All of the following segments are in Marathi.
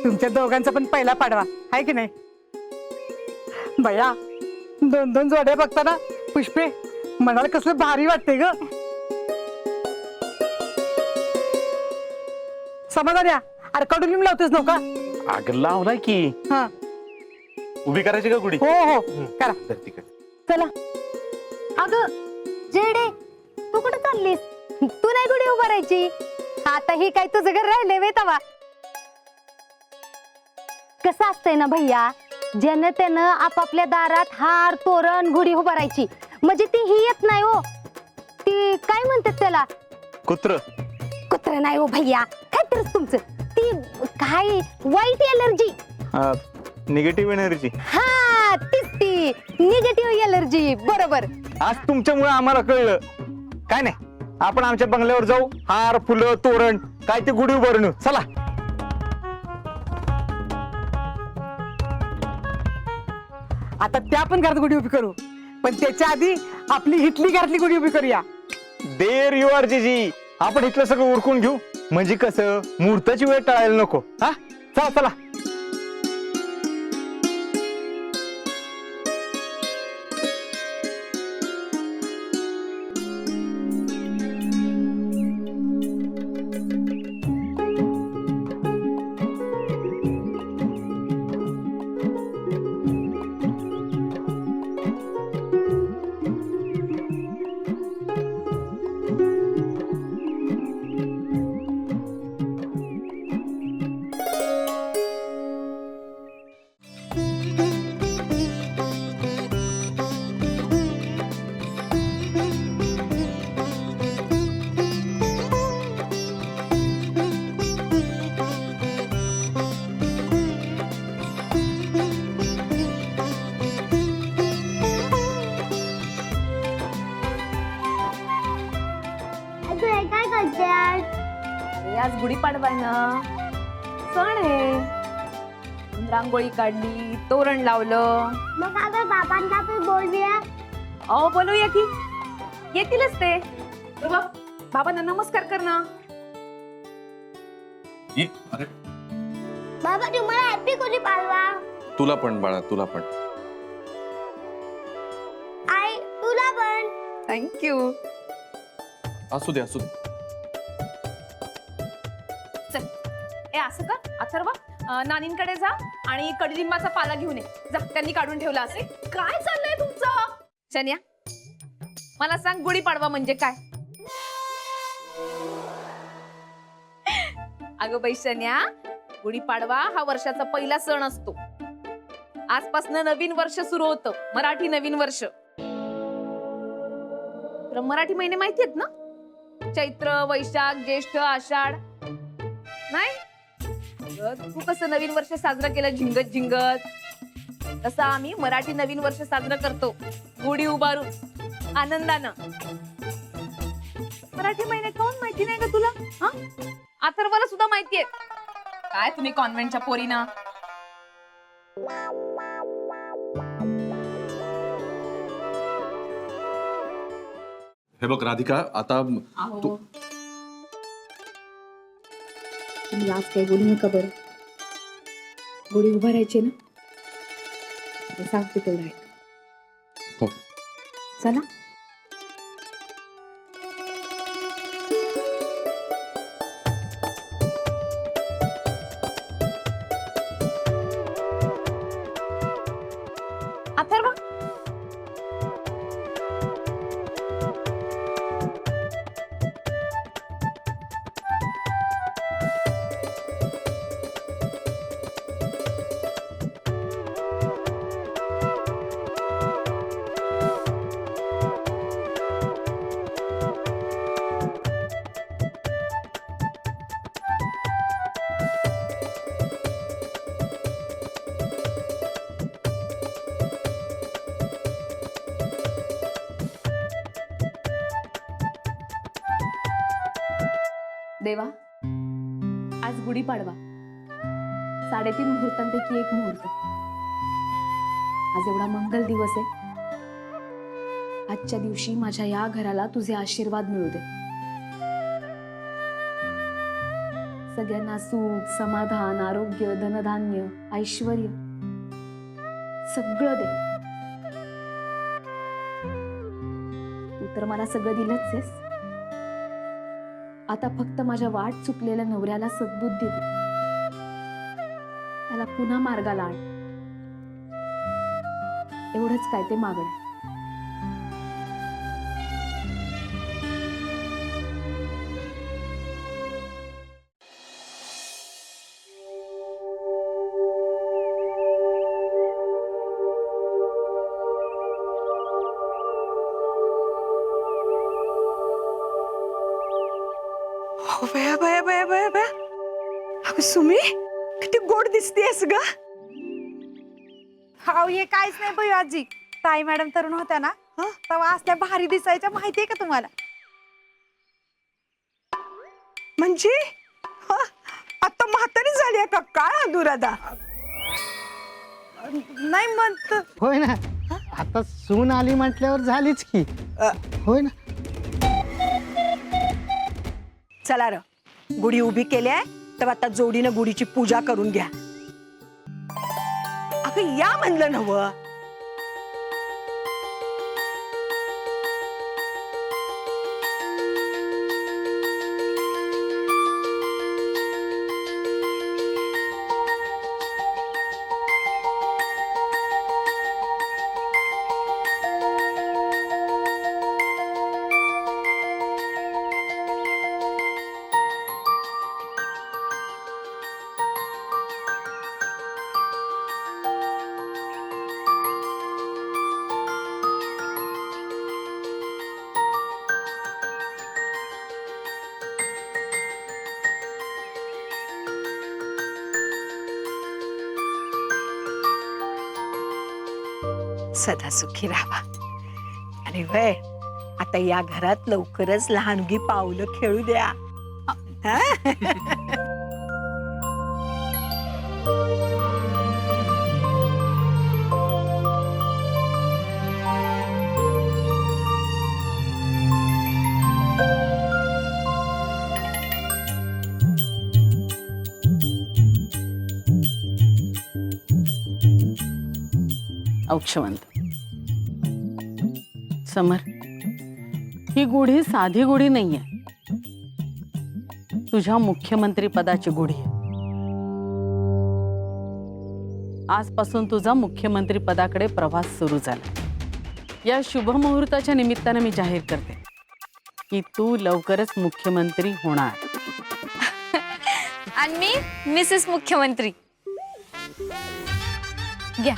तुमच्या दोघांचा पण पहिला पाडवा आहे की नाही? बया, 2-2 जोड्या बघताना पुष्पे मनाला कसलं भारी वाटते ग. समाधान अरे कडुलिंब लावतेस नव्हता? अगं लावलाय की. हा उभी करायची का गुढी? हो हो करा. तर तिकडे चला. अगं जेडे, तू कुठे चाललीस? तू नाही गुढी उभारायची? आता ही काय तुझं घर राहिले वे तवा? कसं असतंय ना भैया, ज्यानं त्यानं आपापल्या दारात हार तोरण गुढी उभारायची, म्हणजे ती ही येत नाही हो. ती काय म्हणतात त्याला? कुत्र. कुत्र नाही हो भैया, काय तरच तुमचं ती काय वाईट एलर्जी. Negative energy. हा तीच ती निगेटिव्ह एलर्जी. बरोबर. आज तुमच्यामुळे आम्हाला कळलं. काय नाही, आपण आमच्या बंगल्यावर जाऊ, हार फुलं तोरण काय ते गुढी उभारून येऊ. चला. आता त्या पण घरात गुढी उभी करू, पण त्याच्या आधी आपली हिटली घरातली गुढी उभी करूया. देर यू आर जीजी. आपण इथलं सगळं उरकून घेऊ, म्हणजे कसं मुहूर्ताची वेळ टाळायला नको. हा चला चला. काय करते आज? आज गुढीपाडवा आहे ना, सण आहे. रांगोळी काढली, तोरण लावलं. मग अगं बाबांना पण बोलूया. अहो बोलूया की, येतीलच ते. तर बघ, बाबांना नमस्कार कर ना. अरे बाबा तुम्हाला हॅपी गुढी पाडवा. तुला पण बाळा, तुला पण. आई तुला पण. थँक्यू. असू दे असू दे. चल, ए असं कर अथर्व, नानींकडे जा आणि कडुलिंबाचा पाला घेऊन ये जा. त्यांनी काढून ठेवला असेल. काय चाललंय तुमचं? शन्या, मला सांग गुढीपाडवा म्हणजे काय? अगं बाई शन्या, गुढीपाडवा हा वर्षाचा पहिला सण असतो. आजपासून नवीन वर्ष सुरू होतं, मराठी नवीन वर्ष. तुला मराठी महिने माहिती आहेत ना? चैत्र, वैशाख, ज्येष्ठ, आषाढ. नाही तू कसं नवीन वर्ष साजरं केलं झिंगत झिंगत, तसं आम्ही मराठी नवीन वर्ष साजरं करतो गुढी उभारून आनंदानं. मराठी महिने कोण माहिती नाही का तुला? हा, अथर्वला सुद्धा माहितीये. काय तुम्ही कॉन्व्हेंटच्या पोरीना. हे बघ राधिका, आता तू तुम्ही आज काही बोलू नका बरं. गुढी उभारायची ना, सांगते तेवढं ऐक. हो. चला. अथर्व, देवा, आज गुढीपाडवा, 3.5 मुहूर्तांपैकी एक मुहूर्त. आज एवढा मंगल दिवस आहे. आजच्या दिवशी माझ्या या घराला तुझे आशीर्वाद मिळू दे. सगळ्यांना सुख समाधान आरोग्य धनधान्य ऐश्वर सगळं दे. तू तर मला सगळं दिलंच आहेस. आता फक्त माझ्या वाट चुकलेल्या नवऱ्याला सद्बुद्धी दे. त्याला पुन्हा मार्गाला आण. एवढंच काय ते मागणं. हो बया बया बया बया बया. अगं सुमी किती गोड दिसतेस ग. हाव हे काहीच नाही बाई आजी. ताई मॅडम तरुण होत्या ना तेव्हा असल्या भारी दिसायच्या माहितीये का तुम्हाला? म्हणजे आता म्हातारी झाली आहे का काय अनुराधा? नाही म्हणत. होय ना, आता सून आली म्हटल्यावर झालीच की. होय ना. चला र गुढी उभी केली आहे तर आता जोडीनं गुढीची पूजा करून घ्या. अगं या म्हणलं नव. सदा सुखी राहा. आणि वय आता या घरात लवकरच लहानगी पावलं खेळू द्या. हा? औक्षवंत समर, ही गुढी साधी गुढी नाहीये. तुझ्या मुख्यमंत्री पदाची गुढी आहे. आजपासून तुझा मुख्यमंत्री पदाकडे प्रवास सुरू झाला. या शुभ मुहूर्ताच्या निमित्ताने मी जाहीर करते की तू लवकरच मुख्यमंत्री होणार. आणि मी मिसेस मुख्यमंत्री. घ्या.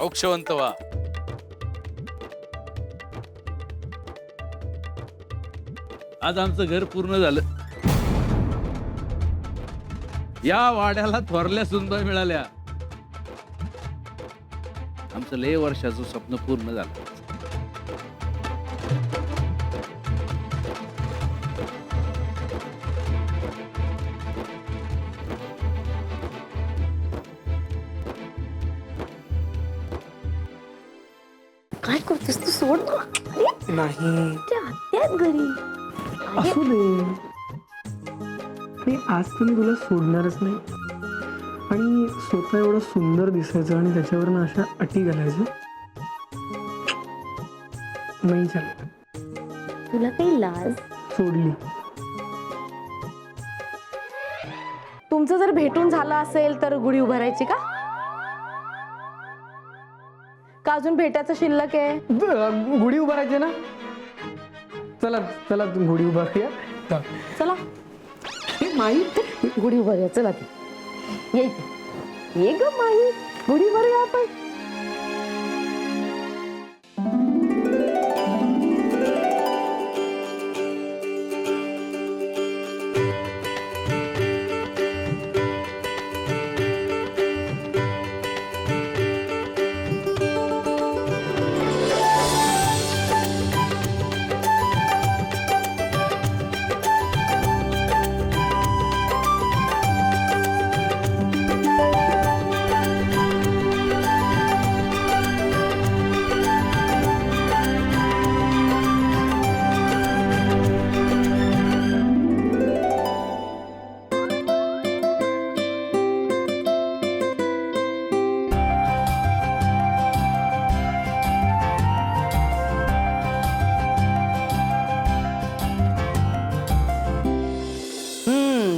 औक्षवंत व्हा. आज आमचं घर पूर्ण झालं. या वाड्याला थोरल्या सुनबाई मिळाल्या. आमचं लय वर्षाचं स्वप्न पूर्ण झालं. काय करतेस तू? सोड ना. नाही ते आत्या आहेत घरी. असू दे. आज तर मी तुला सोडणारच नाही. आणि स्वतः एवढं सुंदर दिसायचं आणि त्याच्यावर अशा अटी घालायचं नाही चालत. तुला काही लाज? सोडली. तुमचं जर भेटून झालं असेल तर गुढी उभारायची का? का अजून भेटायचं शिल्लक आहे? गुढी उभारायची ना. चला चला गुढी उभारूया. चला माही गुढी उभारूया. चला ती ये ग माही, गुढी उभारूया आपण.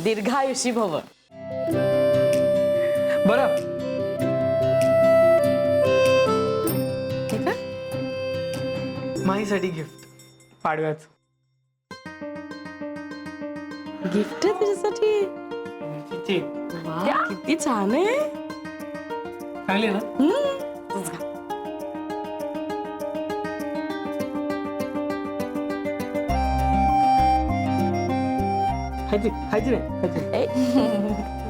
दीर्घायुषी भव. बरं माहीसाठी गिफ्ट पाडव्याचं. गिफ्ट आहे तुझ्यासाठी. किती छान आहे. चांगली ना. तूच घाल. खायची खायची नाही खायची.